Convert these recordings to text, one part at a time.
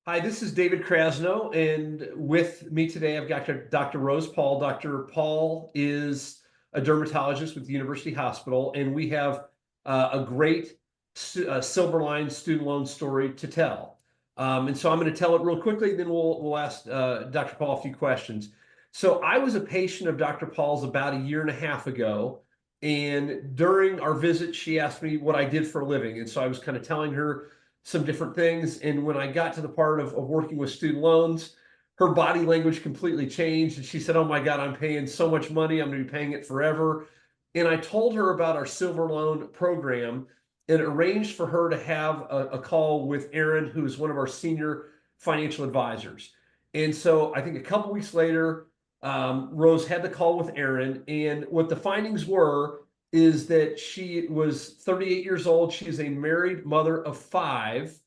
Hi, this is David Krasnow, and with me today I've got Dr. Rose Paul. Dr. Paul is a dermatologist with the University Hospital, and we have a great Silver Line student loan story to tell. And so I'm going to tell it real quickly, then we'll ask Dr. Paul a few questions. So I was a patient of Dr. Paul's about a year and a half ago, and during our visit, she asked me what I did for a living, and so I was kind of telling her some different things. And when I got to the part of working with student loans, her body language completely changed. And she said, "Oh my God, I'm paying so much money. I'm going to be paying it forever." And I told her about our silver loan program and arranged for her to have a call with Aaron, who is one of our senior financial advisors. And so I think a couple weeks later, Rose had the call with Aaron. And what the findings were is that she was 38 years old. She is a married mother of 5.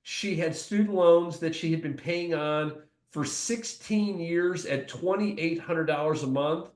She had student loans that she had been paying on for 16 years at $2,800 a month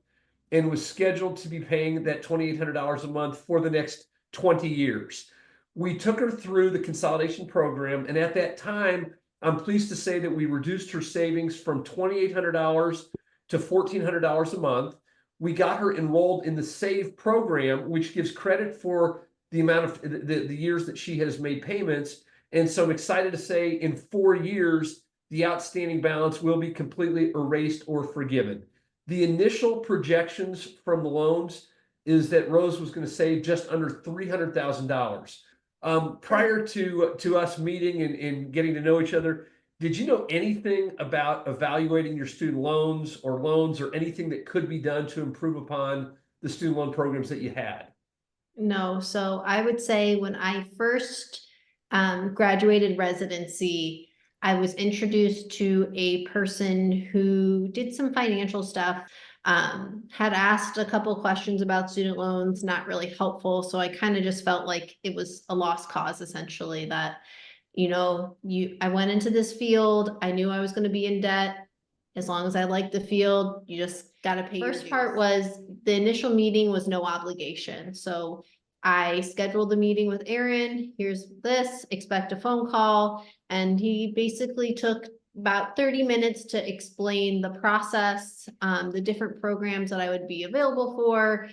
and was scheduled to be paying that $2,800 a month for the next 20 years. We took her through the consolidation program, and at that time, I'm pleased to say that we reduced her savings from $2,800 to $1,400 a month. We got her enrolled in the SAVE program, which gives credit for the amount of the years that she has made payments. And so I'm excited to say in 4 years, the outstanding balance will be completely erased or forgiven. The initial projections from the loans is that Rose was going to save just under $300,000. Prior to us meeting and getting to know each other, did you know anything about evaluating your student loans or anything that could be done to improve upon the student loan programs that you had? No, so I would say when I first graduated residency, I was introduced to a person who did some financial stuff, had asked a couple questions about student loans, not really helpful. So I kind of just felt like it was a lost cause, essentially, that, I went into this field, I knew I was going to be in debt. As long as I liked the field, you just got to pay. First part was the initial meeting was no obligation. So I scheduled the meeting with Aaron. Here's this, expect a phone call. And he basically took about 30 minutes to explain the process, the different programs that I would be available for,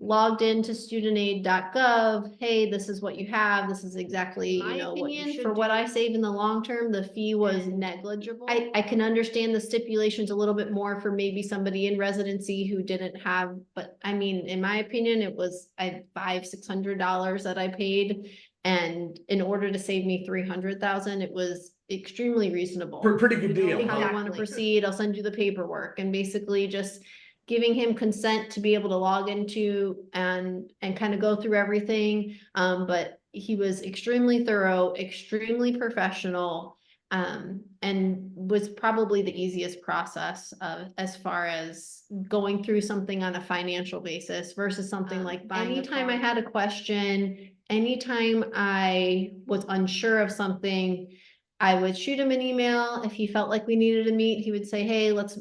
logged into studentaid.gov. Hey, this is what you have. This is exactly, what you should do. For what I save in the long term, the fee was negligible. I can understand the stipulations a little bit more for maybe somebody in residency who didn't have, but I mean, in my opinion, it was $500-600 that I paid. And in order to save me $300,000, it was extremely reasonable. Pretty good deal. How you want to proceed, I'll send you the paperwork, and basically just giving him consent to be able to log into and kind of go through everything. But he was extremely thorough, extremely professional, and was probably the easiest process as far as going through something on a financial basis versus something like buying. Anytime I had a question, anytime I was unsure of something, I would shoot him an email. If he felt like we needed to meet, he would say, "Hey, let's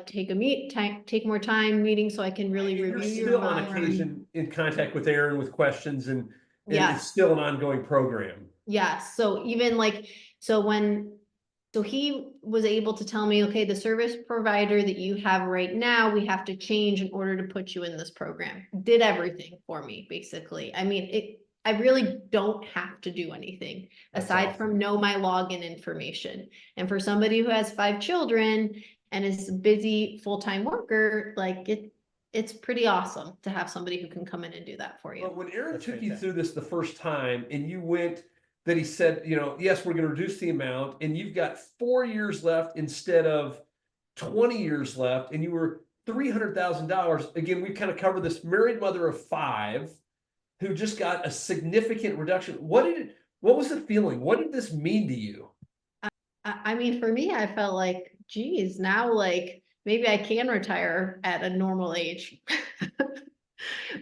take more time meeting so I can really You're review your still on file." occasion in contact with Aaron with questions, and it's Yes. still an ongoing program. Yes. So even so he was able to tell me, okay, the service provider that you have right now, we have to change in order to put you in this program. Did everything for me, basically. I mean, I really don't have to do anything aside from know my login information. And for somebody who has 5 children and is a busy full-time worker, like it's pretty awesome to have somebody who can come in and do that for you. But when Aaron took you through this the first time and you went, that he said, yes, we're going to reduce the amount, and you've got 4 years left instead of 20 years left, and you were $300,000. Again, we kind of covered this married mother of 5 who just got a significant reduction. What was the feeling? What did this mean to you? I mean, for me, I felt like, geez, now like maybe I can retire at a normal age.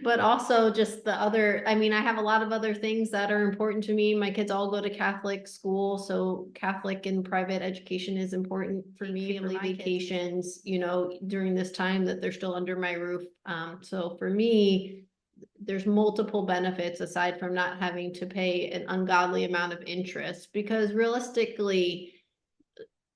But also just I mean, I have a lot of other things that are important to me. My kids all go to Catholic school, so Catholic and private education is important for me. Family vacations, during this time that they're still under my roof. So for me, there's multiple benefits aside from not having to pay an ungodly amount of interest, because realistically,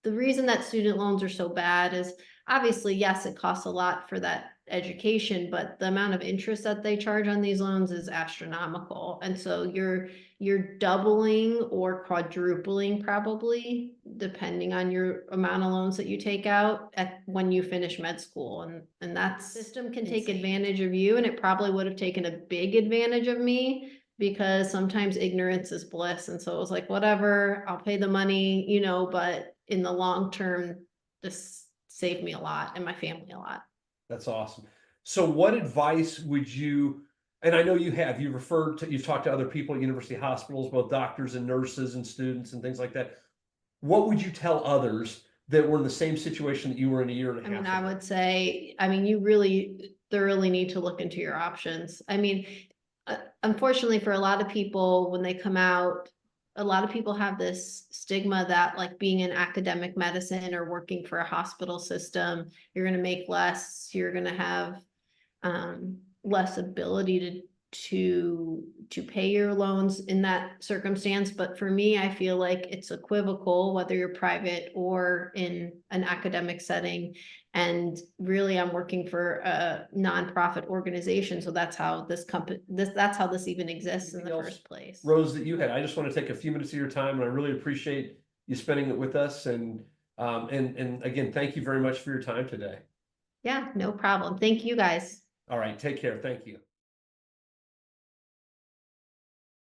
the reason that student loans are so bad is obviously, yes, it costs a lot for that education, but the amount of interest that they charge on these loans is astronomical. And so you're doubling or quadrupling probably, depending on your amount of loans that you take out when you finish med school. And that system can take advantage of you, and it probably would have taken a big advantage of me, because sometimes ignorance is bliss. And so it was like, whatever, I'll pay the money, you know, but in the long term, this saved me a lot and my family a lot. That's awesome. So what advice would you, and I know you've talked to other people at university hospitals, both doctors and nurses and students and things like that. What would you tell others that were in the same situation that you were in a year and a half I mean, ago? I would say, you really thoroughly need to look into your options. I mean, unfortunately for a lot of people, when they come out, a lot of people have this stigma that like being in academic medicine or working for a hospital system, you're going to make less, you're going to have less ability to pay your loans in that circumstance. But for me, I feel like it's equivocal whether you're private or in an academic setting. And really, I'm working for a nonprofit organization, so that's how that's how this even exists in the first place. Rose, that you had, I just want to take a few minutes of your time, and I really appreciate you spending it with us. And again, thank you very much for your time today. Yeah, no problem. Thank you guys. All right, take care. Thank you.